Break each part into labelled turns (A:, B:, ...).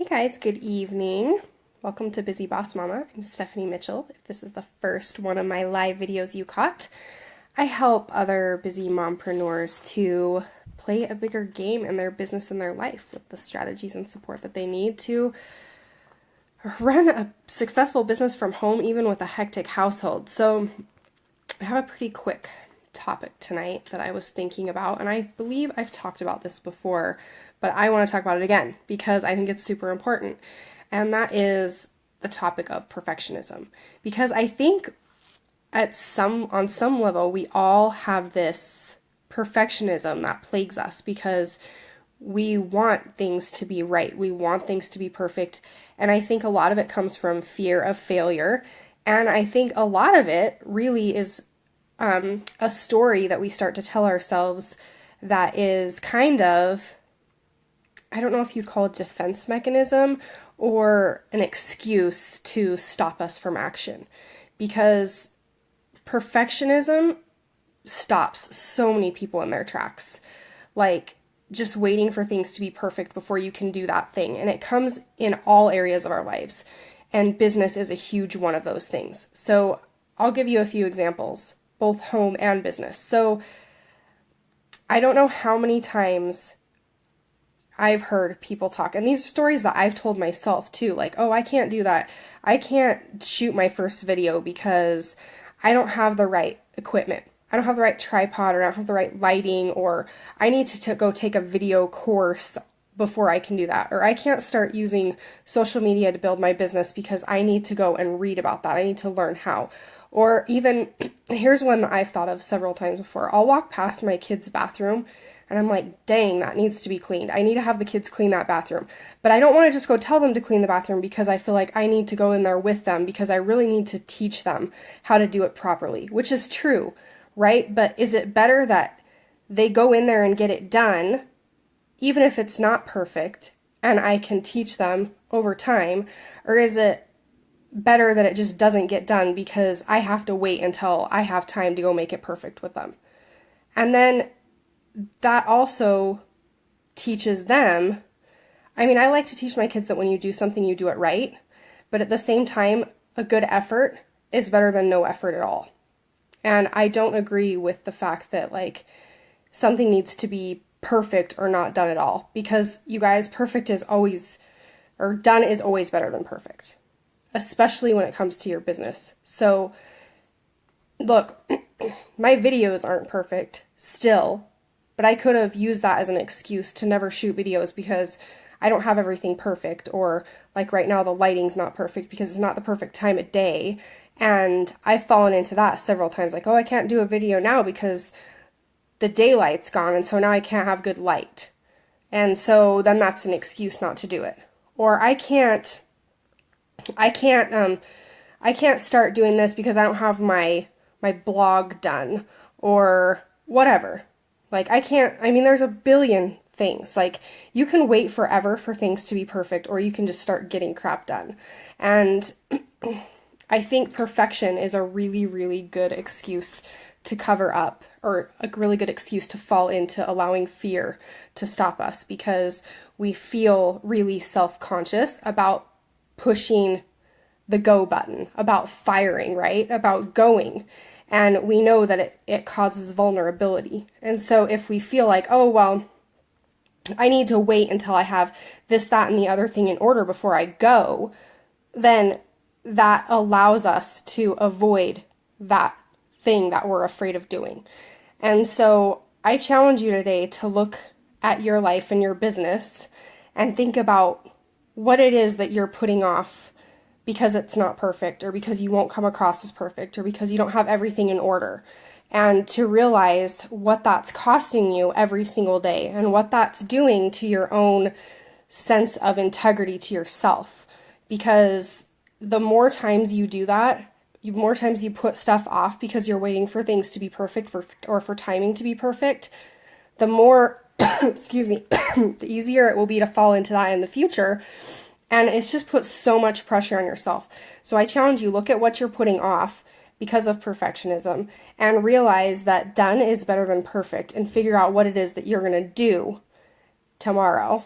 A: Hey guys, good evening. Welcome to Busy Boss Mama. I'm Stephanie Mitchell. If this is the first one of my live videos you caught, I help other busy mompreneurs to play a bigger game in their business and their life with the strategies and support that they need to run a successful business from home, even with a hectic household. So I have a pretty quick topic tonight that I was thinking about, and I believe I've talked about this before, but I want to talk about it again because I think it's super important. And that is the topic of perfectionism. Because I think on some level we all have this perfectionism that plagues us because we want things to be right. We want things to be perfect. And I think a lot of it comes from fear of failure. And I think a lot of it really is a story that we start to tell ourselves that is kind of, I don't know if you'd call it defense mechanism or an excuse to stop us from action. Because perfectionism stops so many people in their tracks. Like, just waiting for things to be perfect before you can do that thing. And it comes in all areas of our lives. And business is a huge one of those things. So I'll give you a few examples, both home and business. So I don't know how many times I've heard people talk, and these are stories that I've told myself too, like, oh, I can't do that. I can't shoot my first video because I don't have the right equipment. I don't have the right tripod, or I don't have the right lighting, or I need to go take a video course before I can do that. Or I can't start using social media to build my business because I need to go and read about that. I need to learn how. Or even, here's one that I've thought of several times before. I'll walk past my kid's bathroom and I'm like, dang, that needs to be cleaned. I need to have the kids clean that bathroom. But I don't want to just go tell them to clean the bathroom because I feel like I need to go in there with them because I really need to teach them how to do it properly, which is true, right? But is it better that they go in there and get it done, even if it's not perfect, and I can teach them over time? Or is it better that it just doesn't get done because I have to wait until I have time to go make it perfect with them? And then that also teaches them, I mean, I like to teach my kids that when you do something, you do it right, but at the same time, a good effort is better than no effort at all. And I don't agree with the fact that, like, something needs to be perfect or not done at all, because you guys, perfect is always, or done is always better than perfect, especially when it comes to your business. So look, my videos aren't perfect still, but I could have used that as an excuse to never shoot videos because I don't have everything perfect, or like right now the lighting's not perfect because it's not the perfect time of day. And I've fallen into that several times, like, oh, I can't do a video now because the daylight's gone and so now I can't have good light. And so then that's an excuse not to do it. Or I can't start doing this because I don't have my blog done, or whatever. Like, there's a billion things. Like, you can wait forever for things to be perfect, or you can just start getting crap done. And I think perfection is a really, really good excuse to cover up, or a really good excuse to fall into allowing fear to stop us, because we feel really self-conscious about pushing the go button, about firing, right? About going. And we know that it causes vulnerability. And so if we feel like, oh, well, I need to wait until I have this, that, and the other thing in order before I go, then that allows us to avoid that thing that we're afraid of doing. And so I challenge you today to look at your life and your business and think about what it is that you're putting off because it's not perfect, or because you won't come across as perfect, or because you don't have everything in order. And to realize what that's costing you every single day, and what that's doing to your own sense of integrity to yourself. Because the more times you do that, the more times you put stuff off because you're waiting for things to be perfect, or for timing to be perfect, the more, excuse me, the easier it will be to fall into that in the future. And it's just put so much pressure on yourself. So I challenge you, look at what you're putting off because of perfectionism, and realize that done is better than perfect, and figure out what it is that you're going to do tomorrow,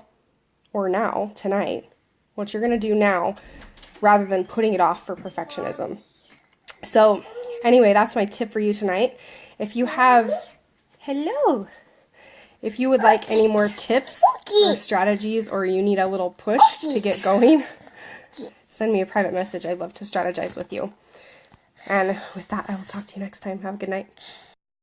A: or now, tonight, what you're going to do now rather than putting it off for perfectionism. So anyway, that's my tip for you tonight. If you have, hello, if you would like any more tips or strategies, or you need a little push to get going, send me a private message. I'd love to strategize with you. And with that, I will talk to you next time. Have a good night.